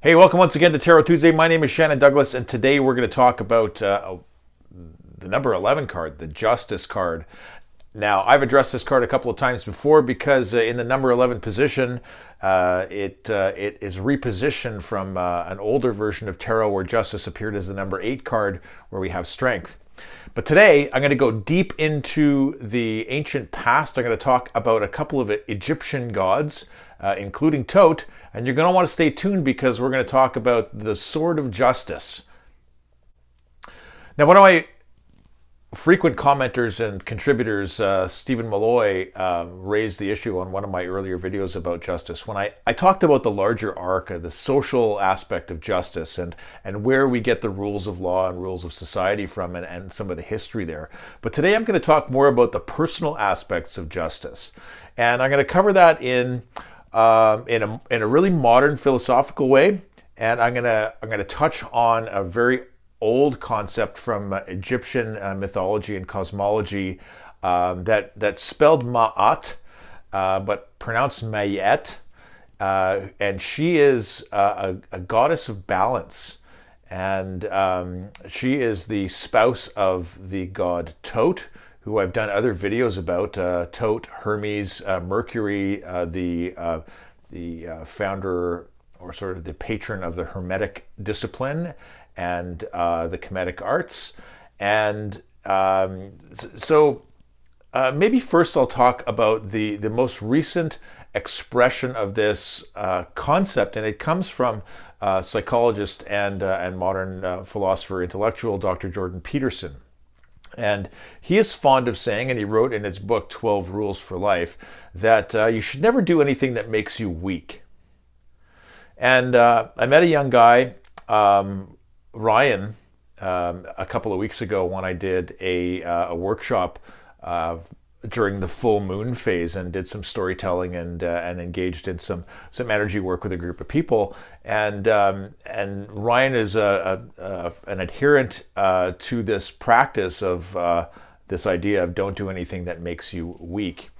Hey, welcome once again to Tarot Tuesday. My name is Shannon Douglas, and today we're going to talk about the number 11 card, the Justice card. Now, I've addressed this card a couple of times before because in the number 11 position, it is repositioned from an older version of Tarot where Justice appeared as the number 8 card where we have Strength. But today, I'm going to go deep into the ancient past. I'm going to talk about a couple of Egyptian gods, including Thoth, and you're going to want to stay tuned because we're going to talk about the Sword of Justice. Now, one of my frequent commenters and contributors, Stephen Malloy, raised the issue on one of my earlier videos about justice. When I talked about the larger arc, the social aspect of justice, and where we get the rules of law and rules of society from, and some of the history there. But today I'm going to talk more about the personal aspects of justice. And I'm going to cover that in a really modern philosophical way. And I'm going to touch on a very old concept from Egyptian mythology and cosmology that spelled Ma'at, but pronounced Mayet. And she is a goddess of balance. And she is the spouse of the god Thoth, who I've done other videos about. Thoth, Hermes, Mercury, the founder or sort of the patron of the Hermetic discipline and the Kemetic arts. And maybe first I'll talk about the most recent expression of this concept, and it comes from psychologist and modern philosopher intellectual Dr. Jordan Peterson. And he is fond of saying, and he wrote in his book 12 Rules for Life, that you should never do anything that makes you weak. And I met a young guy, Ryan, a couple of weeks ago when I did a workshop during the full moon phase and did some storytelling and engaged in some energy work with a group of people. And Ryan is an adherent to this practice of this idea of don't do anything that makes you weak.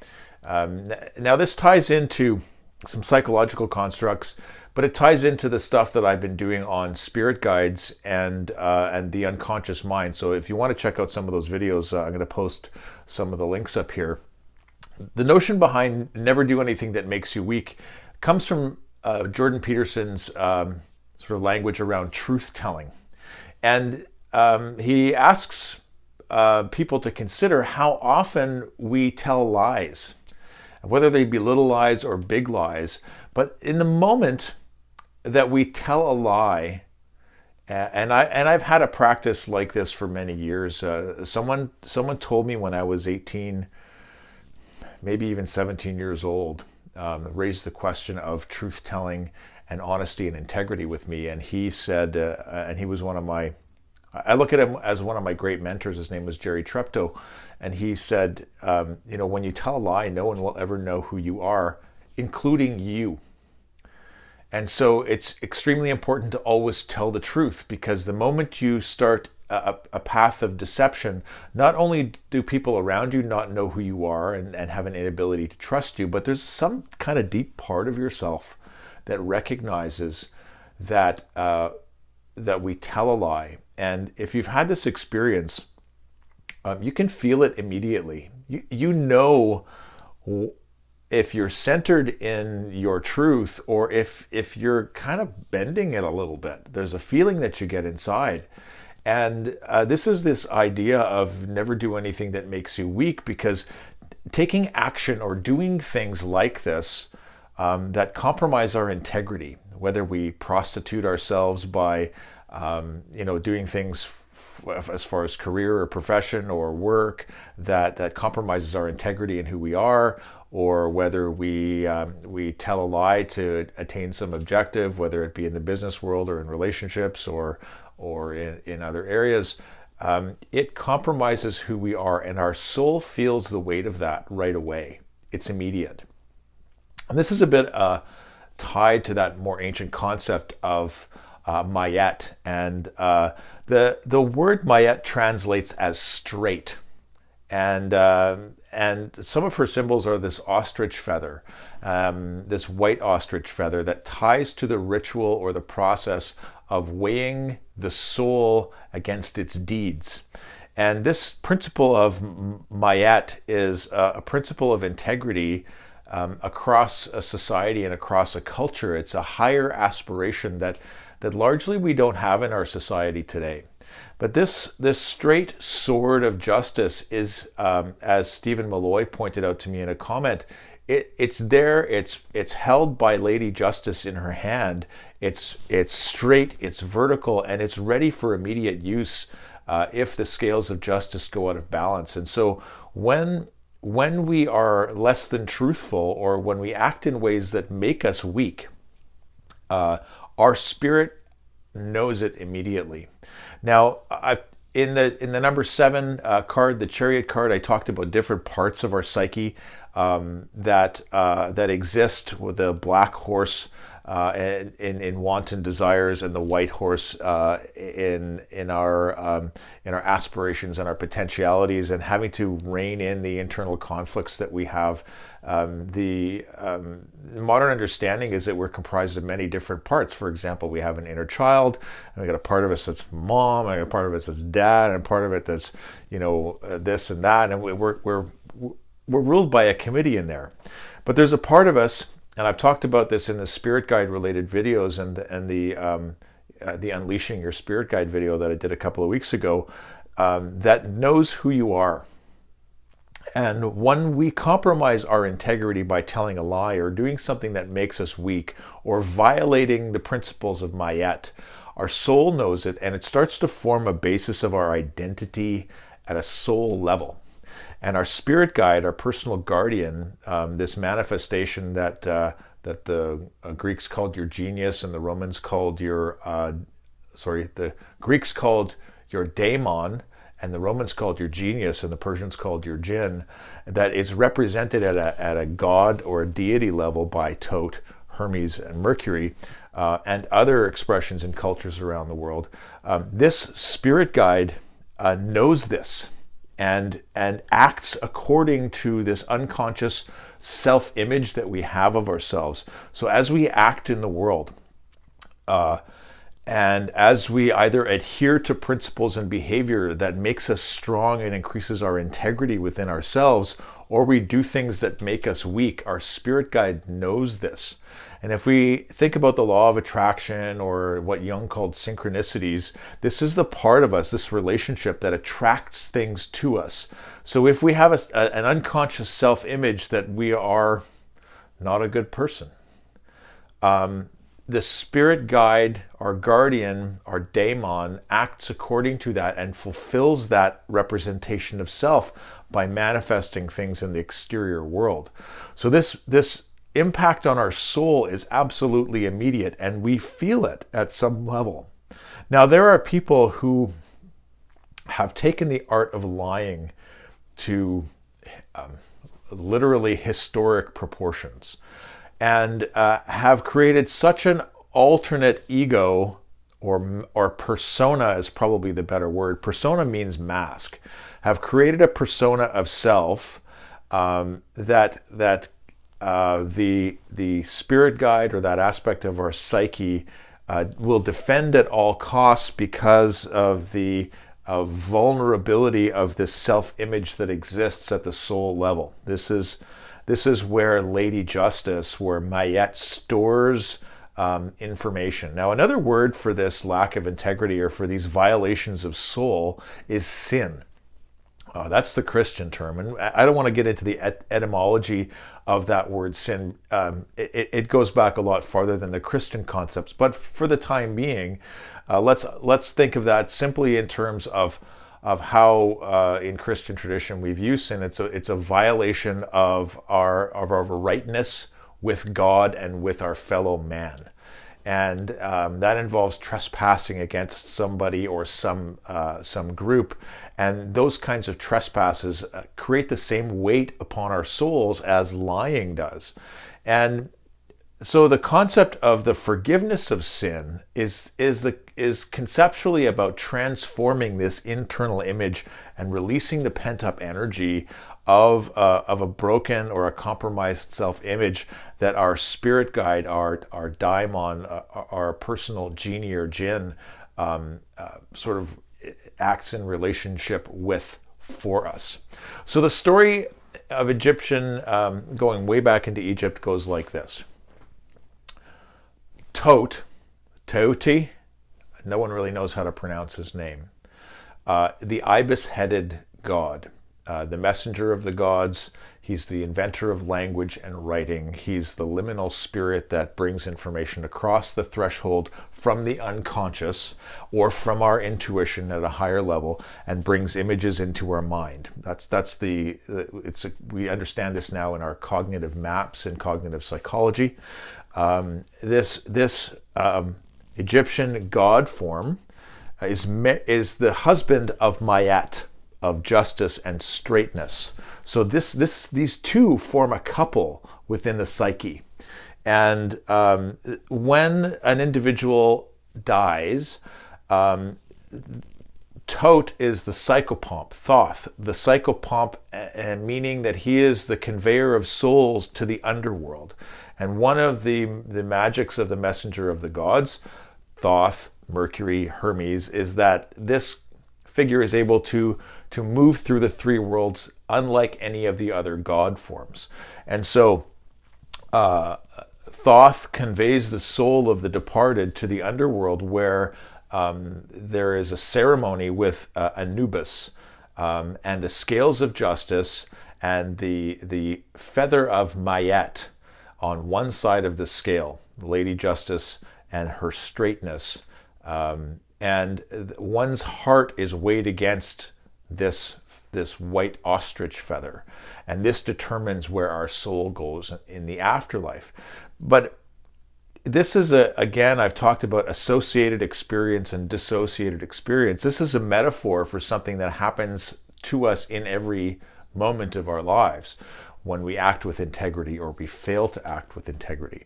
Now this ties into some psychological constructs, but it ties into the stuff that I've been doing on spirit guides and the unconscious mind. So if you want to check out some of those videos, I'm going to post some of the links up here. The notion behind never do anything that makes you weak comes from Jordan Peterson's sort of language around truth-telling. And he asks people to consider how often we tell lies, whether they be little lies or big lies. But in the moment that we tell a lie, and I've had a practice like this for many years. Someone told me when I was 18, maybe even 17 years old, raised the question of truth-telling and honesty and integrity with me. And he said, and he was one of my, I look at him as one of my great mentors. His name was Jerry Treptow. And he said, when you tell a lie, no one will ever know who you are, including you. And so it's extremely important to always tell the truth, because the moment you start a path of deception, not only do people around you not know who you are and have an inability to trust you, but there's some kind of deep part of yourself that recognizes that we tell a lie. And if you've had this experience, you can feel it immediately. You know if you're centered in your truth, or if you're kind of bending it a little bit. There's a feeling that you get inside. And this is this idea of never do anything that makes you weak, because taking action or doing things like this that compromise our integrity, whether we prostitute ourselves by doing things as far as career or profession or work that compromises our integrity and who we are, or whether we tell a lie to attain some objective, whether it be in the business world or in relationships or in other areas, it compromises who we are, and our soul feels the weight of that right away. It's immediate. And this is a bit tied to that more ancient concept of Mayet, and the word Mayet translates as straight. and some of her symbols are this ostrich feather, this white ostrich feather that ties to the ritual or the process of weighing the soul against its deeds. And this principle of Mayet is a principle of integrity across a society and across a culture. It's a higher aspiration that largely we don't have in our society today. But this straight sword of justice is, as Stephen Malloy pointed out to me in a comment, it's there. It's held by Lady Justice in her hand. It's straight. It's vertical, and it's ready for immediate use if the scales of justice go out of balance. And so when we are less than truthful, or when we act in ways that make us weak, our spirit knows it immediately. Now, in the number 7 card, the Chariot card, I talked about different parts of our psyche that exist, with the black horse in wanton desires, and the white horse in our aspirations and our potentialities, and having to rein in the internal conflicts that we have. The modern understanding is that we're comprised of many different parts. For example, we have an inner child, and we got a part of us that's mom, and a part of us that's dad, and part of it that's this and that, and we're ruled by a committee in there. But there's a part of us, and I've talked about this in the Spirit Guide related videos and the Unleashing Your Spirit Guide video that I did a couple of weeks ago, that knows who you are. And when we compromise our integrity by telling a lie, or doing something that makes us weak, or violating the principles of Mayet, our soul knows it, and it starts to form a basis of our identity at a soul level. And our spirit guide, our personal guardian, this manifestation that the Greeks called your genius, and the Romans called the Greeks called your daemon, and the Romans called your genius, and the Persians called your jinn, that is represented at a god or a deity level by Thoth, Hermes, and Mercury, and other expressions in cultures around the world. This spirit guide knows this, and acts according to this unconscious self-image that we have of ourselves. So as we act in the world, and as we either adhere to principles and behavior that makes us strong and increases our integrity within ourselves, or we do things that make us weak, our spirit guide knows this. And if we think about the law of attraction, or what Jung called synchronicities, this is the part of us, this relationship that attracts things to us. So if we have an unconscious self-image that we are not a good person, the spirit guide, our guardian, our daemon, acts according to that and fulfills that representation of self by manifesting things in the exterior world. So this impact on our soul is absolutely immediate, and we feel it at some level. Now, there are people who have taken the art of lying to literally historic proportions, and have created such an alternate ego, or persona is probably the better word. Persona means mask. Have created a persona of self that the spirit guide, or that aspect of our psyche, will defend at all costs, because of the vulnerability of this self-image that exists at the soul level. This is where Lady Justice, where Mayet stores information. Now, another word for this lack of integrity, or for these violations of soul, is sin. That's the Christian term, and I don't want to get into the etymology of that word sin. It goes back a lot farther than the Christian concepts, but for the time being, let's think of that simply in terms of how in Christian tradition we view sin. It's a violation of our rightness with God and with our fellow man. And that involves trespassing against somebody or some group. And those kinds of trespasses create the same weight upon our souls as lying does. And So the concept of the forgiveness of sin is conceptually about transforming this internal image and releasing the pent up energy of a broken or a compromised self-image that our spirit guide, our daimon, our personal genie or jinn sort of acts in relationship with for us. So the story of Egyptian, going way back into Egypt, goes like this. Thoth, no one really knows how to pronounce his name, the ibis-headed god, the messenger of the gods. He's the inventor of language and writing. He's the liminal spirit that brings information across the threshold from the unconscious or from our intuition at a higher level and brings images into our mind. We understand this now in our cognitive maps in cognitive psychology. This Egyptian god form is the husband of Mayat, of justice and straightness. So these two form a couple within the psyche. And when an individual dies, Thoth is the psychopomp, Thoth, the psychopomp, meaning that he is the conveyor of souls to the underworld. And one of the magics of the messenger of the gods, Thoth, Mercury, Hermes, is that this figure is able to move through the three worlds unlike any of the other god forms. And so Thoth conveys the soul of the departed to the underworld, where there is a ceremony with Anubis and the scales of justice and the feather of Mayat on one side of the scale, Lady Justice and her straightness. And one's heart is weighed against this white ostrich feather. And this determines where our soul goes in the afterlife. But this is, again, I've talked about associated experience and dissociated experience. This is a metaphor for something that happens to us in every moment of our lives when we act with integrity or we fail to act with integrity.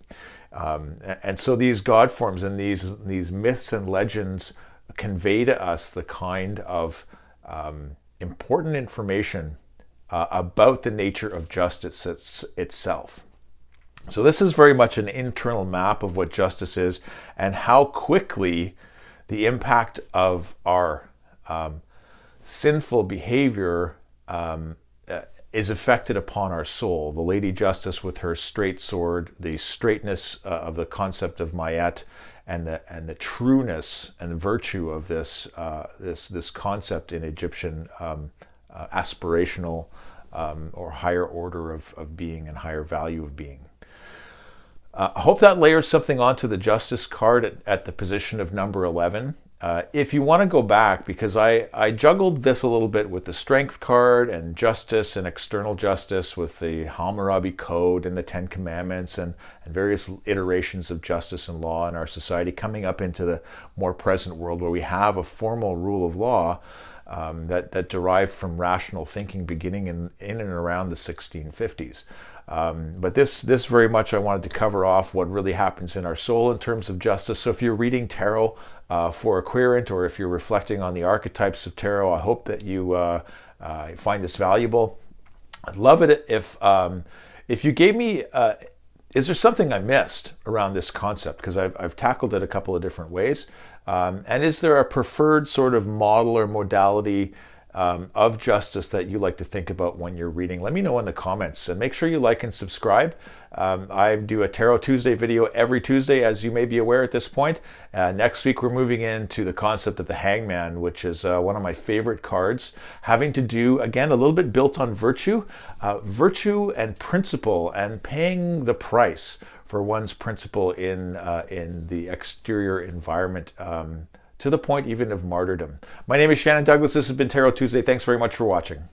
And so these god forms and these myths and legends convey to us the kind of important information about the nature of justice itself. So this is very much an internal map of what justice is and how quickly the impact of our sinful behavior is affected upon our soul. The Lady Justice with her straight sword, the straightness of the concept of Mayat, and the trueness and virtue of this concept in Egyptian aspirational or higher order of being and higher value of being. I hope that layers something onto the Justice card at the position of number 11. If you want to go back, because I juggled this a little bit with the Strength card and Justice and External Justice with the Hammurabi Code and the Ten Commandments and various iterations of justice and law in our society, coming up into the more present world where we have a formal rule of law that derived from rational thinking beginning in and around the 1650s. But this very much I wanted to cover off what really happens in our soul in terms of justice. So if you're reading tarot for a querent, or if you're reflecting on the archetypes of tarot, I hope that you find this valuable. I'd love it if you gave me, is there something I missed around this concept? Because I've tackled it a couple of different ways. And is there a preferred sort of model or modality of justice that you like to think about when you're reading? Let me know in the comments, and make sure you like and subscribe. I do a Tarot Tuesday video every Tuesday, as you may be aware at this point. Next week we're moving into the concept of the Hangman, which is one of my favorite cards, having to do, again, a little bit built on virtue and principle, and paying the price for one's principle in the exterior environment, to the point even of martyrdom. My name is Shannon Douglas. This has been Tarot Tuesday. Thanks very much for watching.